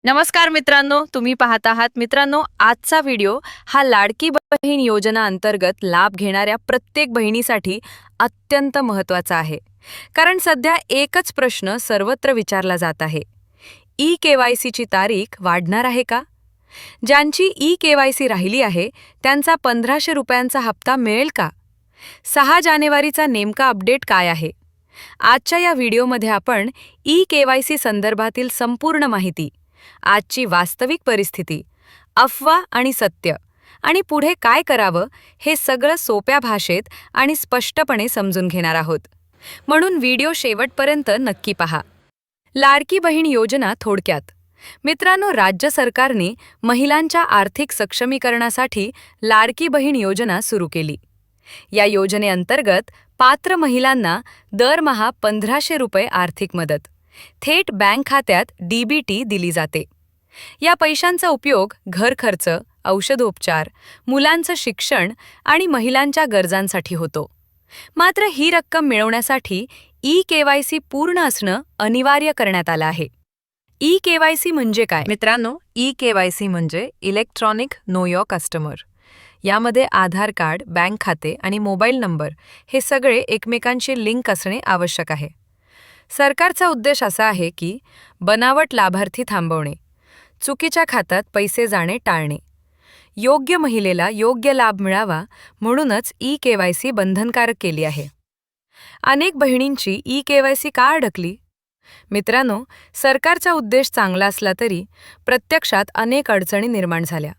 नमस्कार मित्रांनो, तुम्ही पाहत आहात मित्रांनो आजचा व्हिडिओ हा लाडकी बहीण योजना अंतर्गत लाभ घेणाऱ्या प्रत्येक बहिणीसाठी अत्यंत महत्त्वाचा आहे. कारण सध्या एकच प्रश्न सर्वत्र विचारला जात आहे. ई-केवायसी ची तारीख वाढणार आहे का? ज्यांची ई-केवायसी राहिली आहे त्यांचा 1500 रुपयांचा हप्ता मिळेल का? 6 जानेवारीचा नेमका अपडेट काय आहे? आजच्या या व्हिडिओमध्ये आपण ई-केवायसी संदर्भातील संपूर्ण माहिती, आजची वास्तविक परिस्थिती, अफवा आणि सत्य आणि पुढे काय करावं हे सगळं सोप्या भाषेत आणि स्पष्टपणे समजून घेणार आहोत. म्हणून व्हिडिओ शेवटपर्यंत नक्की पहा. लाडकी बहीण योजना थोडक्यात. मित्रांनो, राज्य सरकारने महिलांच्या आर्थिक सक्षमीकरणासाठी लाडकी बहीण योजना सुरू केली. या योजनेअंतर्गत पात्र महिलांना दरमहा 1500 रुपये आर्थिक मदत थेट बँक खात्यात डीबीटी दिली जाते. या पैशांचा उपयोग घर खर्च, औषधोपचार, मुलांचं शिक्षण आणि महिलांच्या गरजांसाठी होतो. मात्र ही रक्कम मिळवण्यासाठी ई-केवायसी पूर्ण असणं अनिवार्य करण्यात आलं आहे. ई-केवायसी म्हणजे काय? मित्रांनो, ई-केवायसी म्हणजे इलेक्ट्रॉनिक नो योर कस्टमर. यामध्ये आधार कार्ड, बँक खाते आणि मोबाईल नंबर हे सगळे एकमेकांशी लिंक असणे आवश्यक आहे. सरकारचा उद्देश असा आहे की बनावट लाभार्थी थांबवणे, चुकीच्या खात्यात पैसे जाणे टाळणे, योग्य महिलेला योग्य लाभ मिळावा म्हणूनच ई-केवायसी बंधनकारक केली आहे. अनेक बहिणींची ई-केवायसी का अडकली? मित्रांनो, सरकारचा उद्देश चांगला असला तरी प्रत्यक्षात अनेक अडचणी निर्माण झाल्या.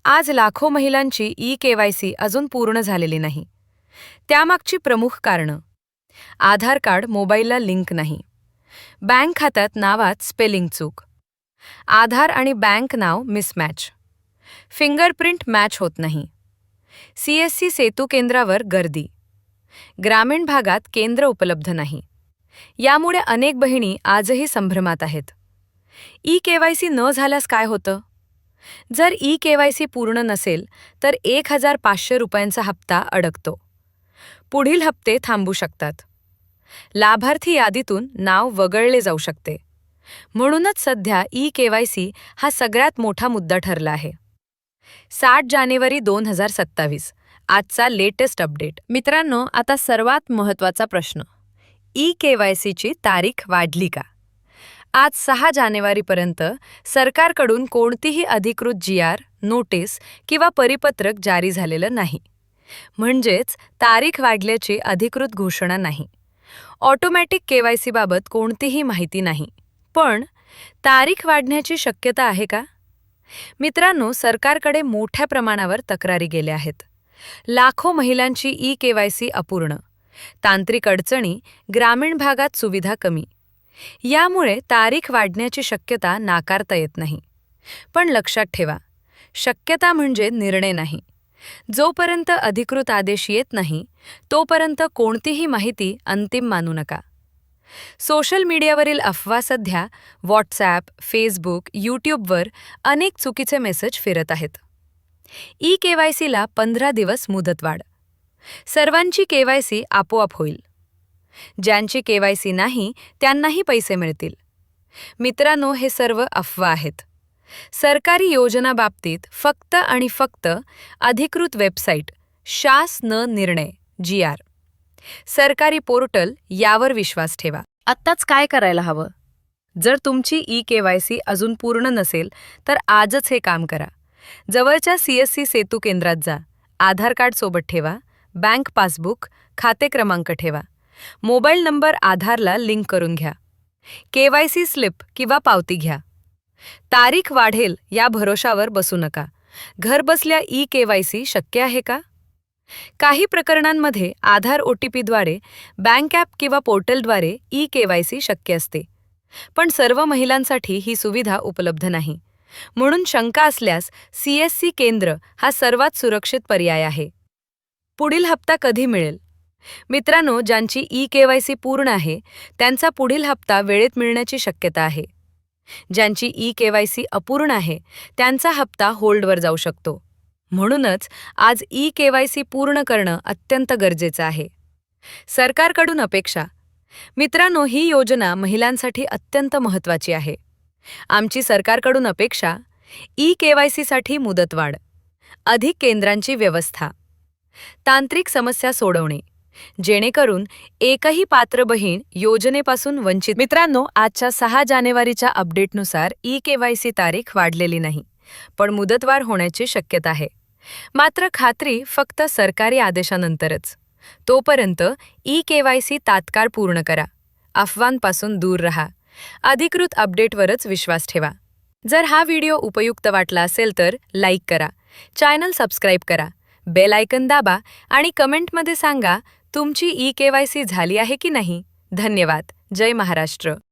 आज लाखो महिलांची ई-केवायसी अजून पूर्ण झालेली नाही. त्यामागची प्रमुख कारणं: आधार कार्ड मोबाईलला लिंक नाही, बँक खात्यात नावात स्पेलिंग चूक, आधार आणि बँक नाव मिसमॅच, फिंगरप्रिंट मॅच होत नाही, सीएससी सेतू केंद्रावर गर्दी, ग्रामीण भागात केंद्र उपलब्ध नाही. यामुळे अनेक बहिणी आजही संभ्रमात आहेत. ई-केवायसी न झाल्यास काय होतं? जर ई-केवायसी पूर्ण नसेल तर 1500 रुपयांचा हप्ता अडकतो. पुढील हप्ते थांबू शकतात. लाभार्थी यादीतून नाव वगळले जाऊ शकते. म्हणूनच सध्या ई-केवायसी हा सगळ्यात मोठा मुद्दा ठरला आहे. 7 जानेवारी 2027 आजचा लेटेस्ट अपडेट. मित्रांनो, आता सर्वात महत्त्वाचा प्रश्न: ई-केवायसीची तारीख वाढली का? आज 6 जानेवारीपर्यंत सरकारकडून कोणतीही अधिकृत जी-आर, नोटीस किंवा परिपत्रक जारी झालेलं नाही. म्हणजेच तारीख वाढल्याची अधिकृत घोषणा नाही. ऑटोमॅटिक केवायसीबाबत कोणतीही माहिती नाही. पण तारीख वाढण्याची शक्यता आहे का? मित्रांनो, सरकारकडे मोठ्या प्रमाणावर तक्रारी गेल्या आहेत. लाखो महिलांची ई-केवायसी अपूर्ण, तांत्रिक अडचणी, ग्रामीण भागात सुविधा कमी. यामुळे तारीख वाढण्याची शक्यता नाकारता येत नाही. पण लक्षात ठेवा, शक्यता म्हणजे निर्णय नाही. जोपर्यंत अधिकृत आदेश येत नाही तोपर्यंत कोणतीही माहिती अंतिम मानू नका. सोशल मीडियावरील अफवा सध्या व्हॉट्सॲप, फेसबुक, यूट्यूबवर अनेक चुकीचे मेसेज फिरत आहेत. ई-केवायसीला 15 दिवस मुदतवाढ, सर्वांची केवायसी आपोआप होईल, ज्यांची केवायसी नाही त्यांनाही पैसे मिळतील. मित्रांनो, हे सर्व अफवा आहेत. सरकारी योजनाबाबतीत फक्त आणि फक्त अधिकृत वेबसाईट, शासन निर्णय, जी-आर, सरकारी पोर्टल यावर विश्वास ठेवा. आत्ताच काय करायला हवं? जर तुमची ई-केवायसी अजून पूर्ण नसेल तर आजच हे काम करा. जवळच्या सीएससी सेतू केंद्रात जा, आधार कार्ड सोबत ठेवा, बँक पासबुक, खाते क्रमांक ठेवा, मोबाईल नंबर आधारला लिंक करून घ्या, केवायसी स्लिप किंवा पावती घ्या. तारीख वाढेल या भरोशावर बसू नका. घरबसल्या ई-केवायसी शक्य आहे का? काही प्रकरणांमध्ये आधार OTPद्वारे, बँक ॲप किंवा पोर्टलद्वारे ई-केवायसी शक्य असते. पण सर्व महिलांसाठी ही सुविधा उपलब्ध नाही. म्हणून शंका असल्यास सीएससी केंद्र हा सर्वात सुरक्षित पर्याय आहे. पुढील हप्ता कधी मिळेल? मित्रांनो, ज्यांची ई-केवायसी पूर्ण आहे त्यांचा पुढील हप्ता वेळेत मिळण्याची शक्यता आहे. ज्यांची ई-केवायसी अपूर्ण आहे त्यांचा हप्ता होल्डवर जाऊ शकतो. म्हणूनच आज ई-केवायसी पूर्ण करणं अत्यंत गरजेचं आहे. सरकारकडून अपेक्षा. मित्रांनो, ही योजना महिलांसाठी अत्यंत महत्त्वाची आहे. आमची सरकारकडून अपेक्षा ई-केवायसीसाठी मुदतवाढ, अधिक केंद्रांची व्यवस्था, तांत्रिक समस्या सोडवणे, जेणेकरून एकही पात्र बहीण योजनेपासून वंचित. मित्रांनो, आजच्या 6 जानेवारीच्या अपडेटनुसार ई-केवायसी तारीख वाढलेली नाही, पण मुदतवाढ होण्याची शक्यता आहे. मात्र खात्री फक्त सरकारी आदेशानंतरच. तोपर्यंत ई-केवायसी तात्काळ पूर्ण करा. अफवांपासून दूर रहा. अधिकृत अपडेटवरच विश्वास ठेवा. जर हा व्हिडिओ उपयुक्त वाटला असेल तर लाईक करा, चॅनल सबस्क्राईब करा, बेल आयकन दाबा आणि कमेंटमध्ये सांगा तुमची ई-केवायसी झाली आहे की नाही. धन्यवाद. जय महाराष्ट्र.